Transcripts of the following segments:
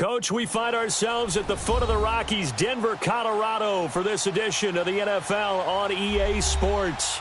Coach, we find ourselves at the foot of the Rockies, Denver, Colorado, for this edition of the NFL on EA Sports.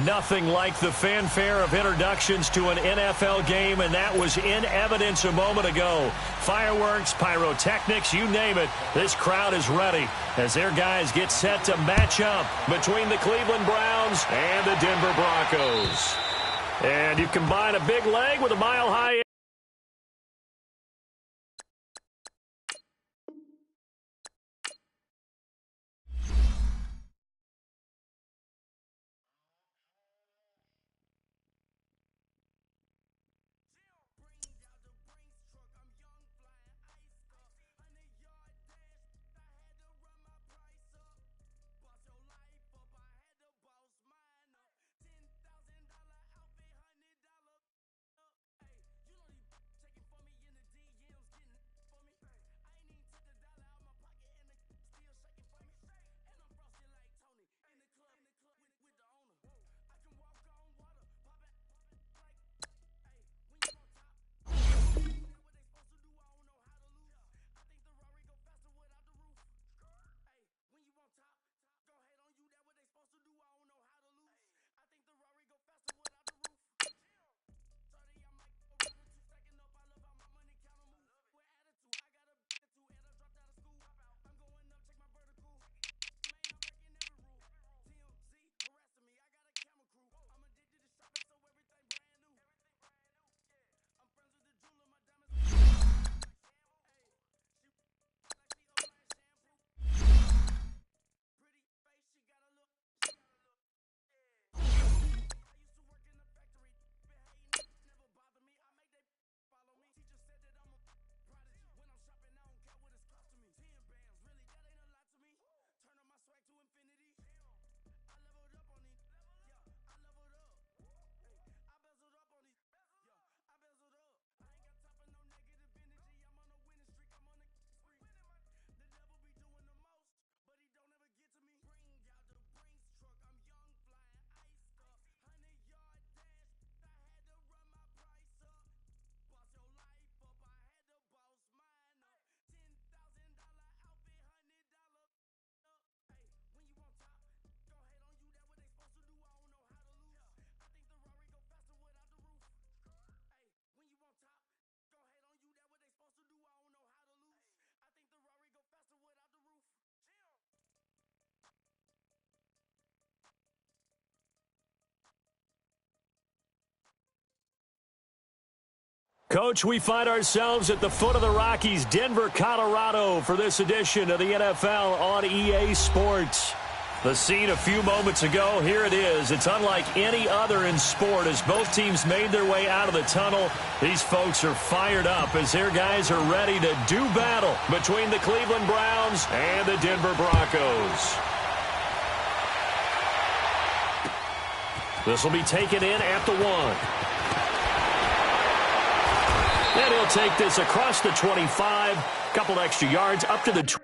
Nothing like the fanfare of introductions to an NFL game, and that was in evidence a moment ago. Fireworks, pyrotechnics, you name it. This crowd is ready as their guys get set to match up between the Cleveland Browns and the Denver Broncos. And you combine a big leg with a mile-high Coach, we find ourselves at the foot of the Rockies, Denver, Colorado, for this edition of the NFL on EA Sports. The scene a few moments ago, here it is. It's unlike any other in sport as both teams made their way out of the tunnel. These folks are fired up as their guys are ready to do battle between the Cleveland Browns and the Denver Broncos. This will be taken in at the 1. And he'll take this across the 25, couple extra yards up to the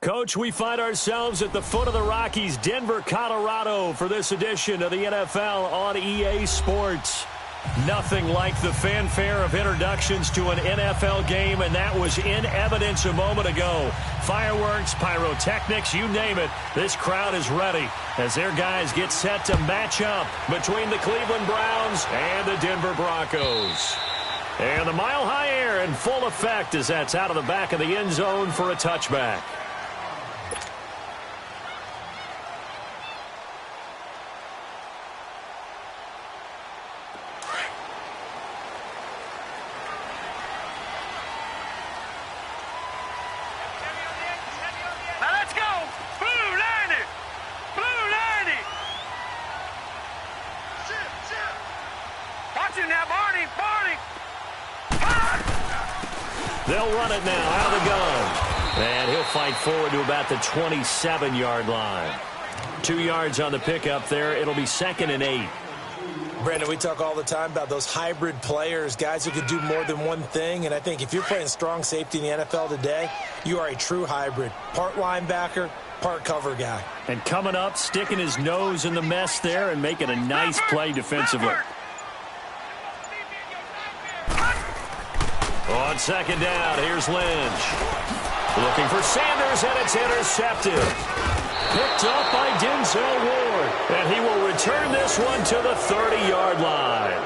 Coach, we find ourselves at the foot of the Rockies, Denver, Colorado, for this edition of the NFL on EA Sports. Nothing like the fanfare of introductions to an NFL game, and that was in evidence a moment ago. Fireworks, pyrotechnics, you name it. This crowd is ready as their guys get set to match up between the Cleveland Browns and the Denver Broncos. And the mile-high air in full effect as that's out of the back of the end zone for a touchback. They'll run it now out of the gun. And he'll fight forward to about the 27-yard line. 2 yards on the pickup there. It'll be 2nd and 8. Brandon, we talk all the time about those hybrid players, guys who could do more than one thing. And I think if you're playing strong safety in the NFL today, you are a true hybrid. Part linebacker, part cover guy. And coming up, sticking his nose in the mess there and making a nice play defensively. On 2nd down, here's Lynch. Looking for Sanders, and it's intercepted. Picked up by Denzel Ward. And he will return this one to the 30-yard line.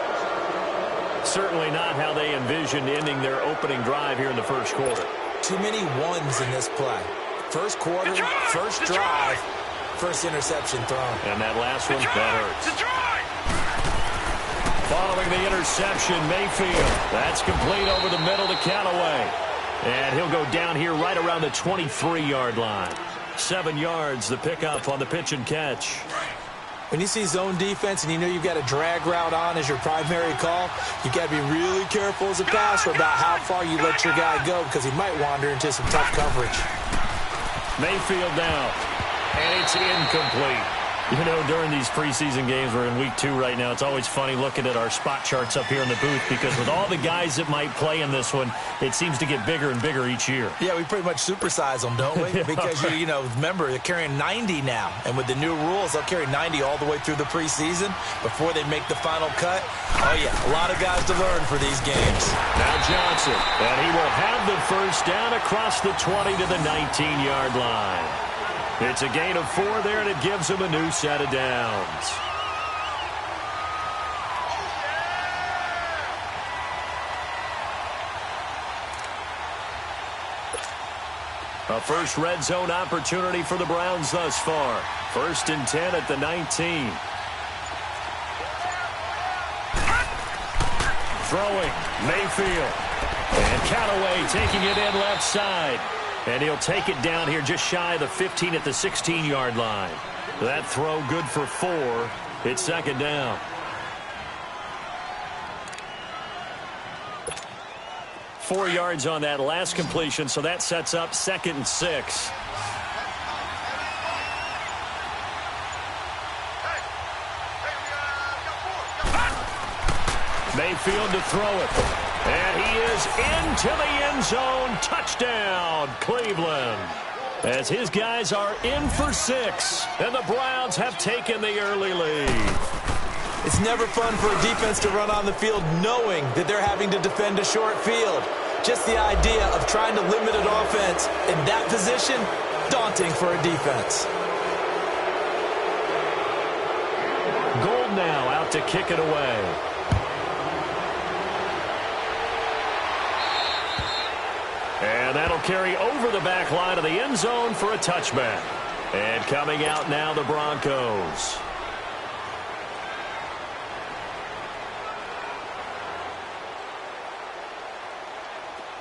Certainly not how they envisioned ending their opening drive here in the first quarter. Too many ones in this play. First quarter, first drive, first interception thrown. And that last one, that hurts. Following the interception, Mayfield. That's complete over the middle to Callaway. And he'll go down here right around the 23-yard line. 7 yards, the pickup on the pitch and catch. When you see zone defense and you know you've got a drag route on as your primary call, you've got to be really careful as a passer about how far you let your guy go because he might wander into some tough coverage. Mayfield down. And it's incomplete. You know, during these preseason games, we're in week 2 right now, it's always funny looking at our spot charts up here in the booth because with all the guys that might play in this one, it seems to get bigger and bigger each year. Yeah, we pretty much supersize them, don't we? Because, you know, remember, they're carrying 90 now. And with the new rules, they'll carry 90 all the way through the preseason before they make the final cut. Oh, yeah, a lot of guys to learn for these games. Now Johnson, and he will have the first down across the 20 to the 19-yard line. It's a gain of 4 there, and it gives him a new set of downs. A first red zone opportunity for the Browns thus far. 1st and 10 at the 19. Throwing, Mayfield. And Callaway taking it in left side. And he'll take it down here just shy of the 15 at the 16-yard line. That throw good for 4. It's 2nd down. Four yards on that last completion, so that sets up 2nd and 6. Mayfield to throw it. And he is into the end zone. Touchdown, Cleveland. As his guys are in for 6. And the Browns have taken the early lead. It's never fun for a defense to run on the field knowing that they're having to defend a short field. Just the idea of trying to limit an offense in that position, daunting for a defense. Gold now out to kick it away. And that'll carry over the back line of the end zone for a touchback. And coming out now, the Broncos.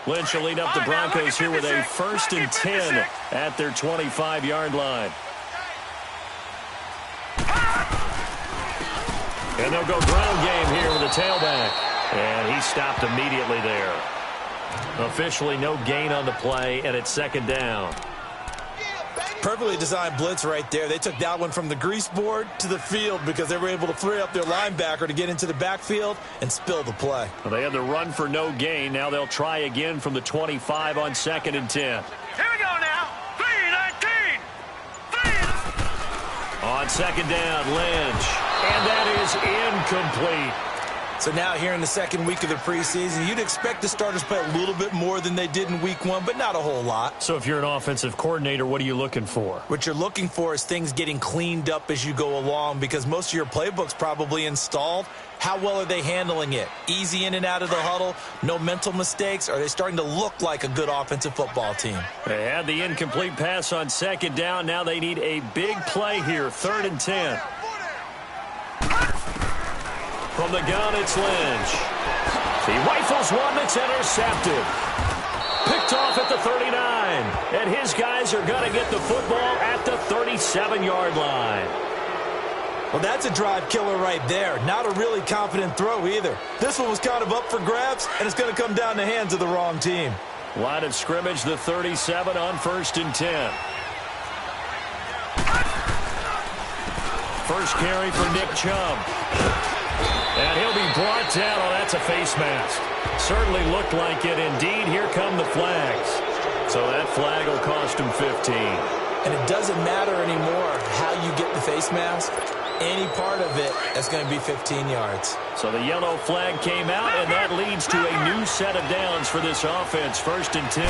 Lynch will lead up the Broncos here with a 1st and 10 at their 25-yard line. And they'll go ground game here with a tailback. And he stopped immediately there. Officially no gain on the play, and it's 2nd down. Perfectly designed blitz right there. They took that one from the grease board to the field because they were able to free up their linebacker to get into the backfield and spill the play. Well, they had the run for no gain. Now they'll try again from the 25 on 2nd and 10. Here we go now. 3, 19. On second down, Lynch. And that is incomplete. So now here in the second week of the preseason, you'd expect the starters to play a little bit more than they did in week one, but not a whole lot. So if you're an offensive coordinator, what are you looking for? What you're looking for is things getting cleaned up as you go along, because most of your playbook's probably installed. How well are they handling it? Easy in and out of the huddle, no mental mistakes? Are they starting to look like a good offensive football team? They had the incomplete pass on second down. Now they need a big play here, 3rd and 10. From the gun, it's Lynch. He rifles one that's intercepted. Picked off at the 39. And his guys are going to get the football at the 37-yard line. Well, that's a drive killer right there. Not a really confident throw either. This one was kind of up for grabs, and it's going to come down the hands of the wrong team. Line of scrimmage, the 37 on 1st and 10. First carry for Nick Chubb. And he'll be brought down. Oh, that's a face mask. Certainly looked like it. Indeed, here come the flags. So that flag will cost him 15. And it doesn't matter anymore how you get the face mask. Any part of it is going to be 15 yards. So the yellow flag came out, and that leads to a new set of downs for this offense. 1st and 10.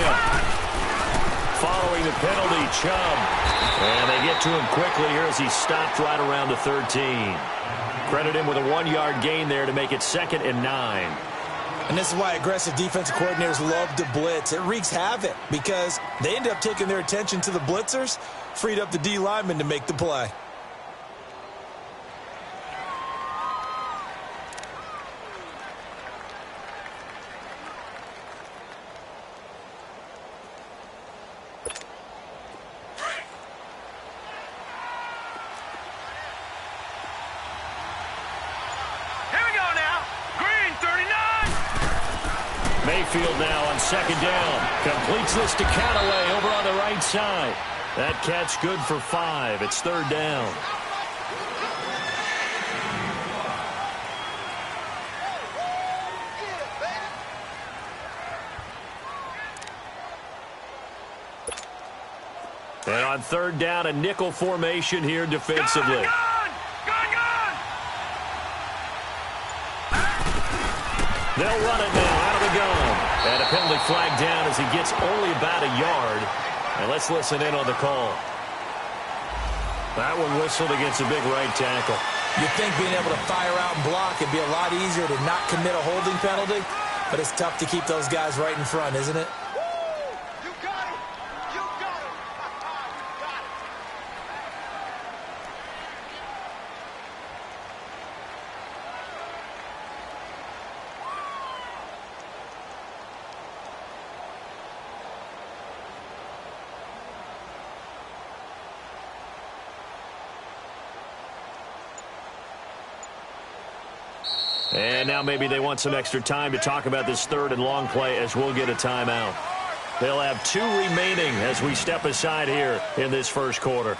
Following the penalty, Chubb. And they get to him quickly here as he stopped right around the 13. Credit him with a 1-yard gain there to make it 2nd and 9. And this is why aggressive defensive coordinators love to blitz. It wreaks havoc because they end up taking their attention to the blitzers, freed up the D lineman to make the play. Mayfield now on second down. Completes this to Callaway over on the right side. That catch good for 5. It's 3rd down. And on 3rd down, a nickel formation here defensively. They'll run it now out of the gun. And a penalty flag down as he gets only about a yard. And let's listen in on the call. That one whistled against a big right tackle. You'd think being able to fire out and block would be a lot easier to not commit a holding penalty, but it's tough to keep those guys right in front, isn't it? And now maybe they want some extra time to talk about this 3rd and long play as we'll get a timeout. They'll have 2 remaining as we step aside here in this first quarter.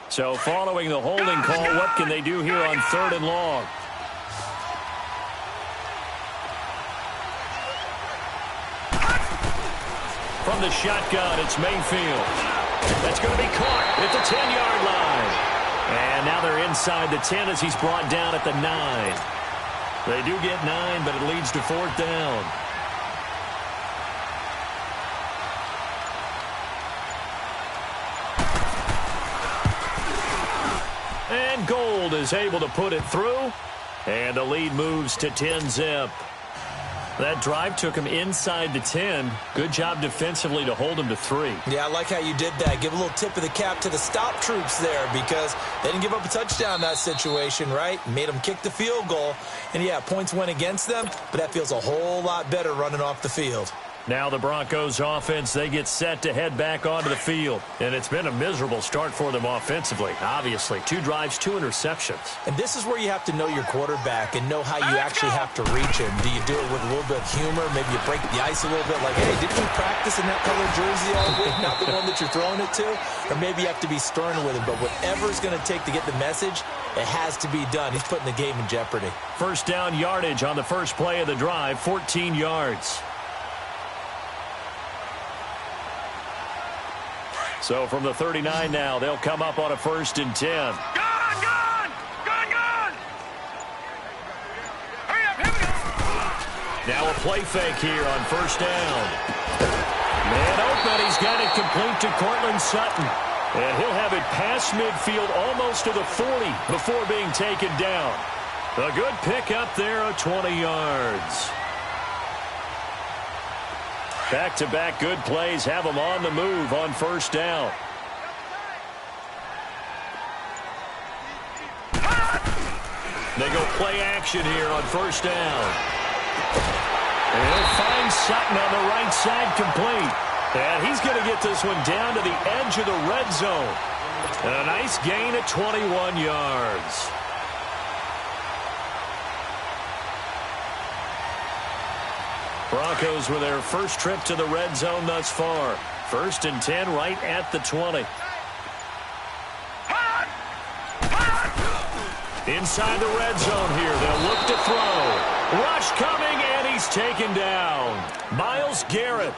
So following the holding call, what can they do here on 3rd and long? From the shotgun, it's Mayfield. That's going to be caught at the 10-yard line. And now they're inside the 10 as he's brought down at the 9. They do get 9, but it leads to 4th down. And Gold is able to put it through. And the lead moves to 10-zip. That drive took him inside the 10. Good job defensively to hold him to 3. Yeah, I like how you did that. Give a little tip of the cap to the stop troops there because they didn't give up a touchdown in that situation, right? Made them kick the field goal. And, yeah, points went against them, but that feels a whole lot better running off the field. Now the Broncos offense, they get set to head back onto the field. And it's been a miserable start for them offensively, obviously. 2 drives, 2 interceptions. And this is where you have to know your quarterback and know how you actually have to reach him. Do you do it with a little bit of humor? Maybe you break the ice a little bit like, hey, didn't you practice in that colored jersey all week? Not the one that you're throwing it to? Or maybe you have to be stern with him. But whatever it's going to take to get the message, it has to be done. He's putting the game in jeopardy. First down yardage on the first play of the drive, 14 yards. So from the 39 now, they'll come up on a 1st and 10. Gone! Hurry up, here we go! Now a play fake here on 1st down. Man open, he's got it complete to Cortland Sutton. And he'll have it past midfield almost to the 40 before being taken down. A good pick up there of 20 yards. Back-to-back good plays have them on the move on 1st down. They go play action here on 1st down. And he'll find Sutton on the right side complete. And he's going to get this one down to the edge of the red zone. And a nice gain at 21 yards. Broncos with their first trip to the red zone thus far. 1st and 10 right at the 20. Inside the red zone here. They'll look to throw. Rush coming, and he's taken down. Myles Garrett.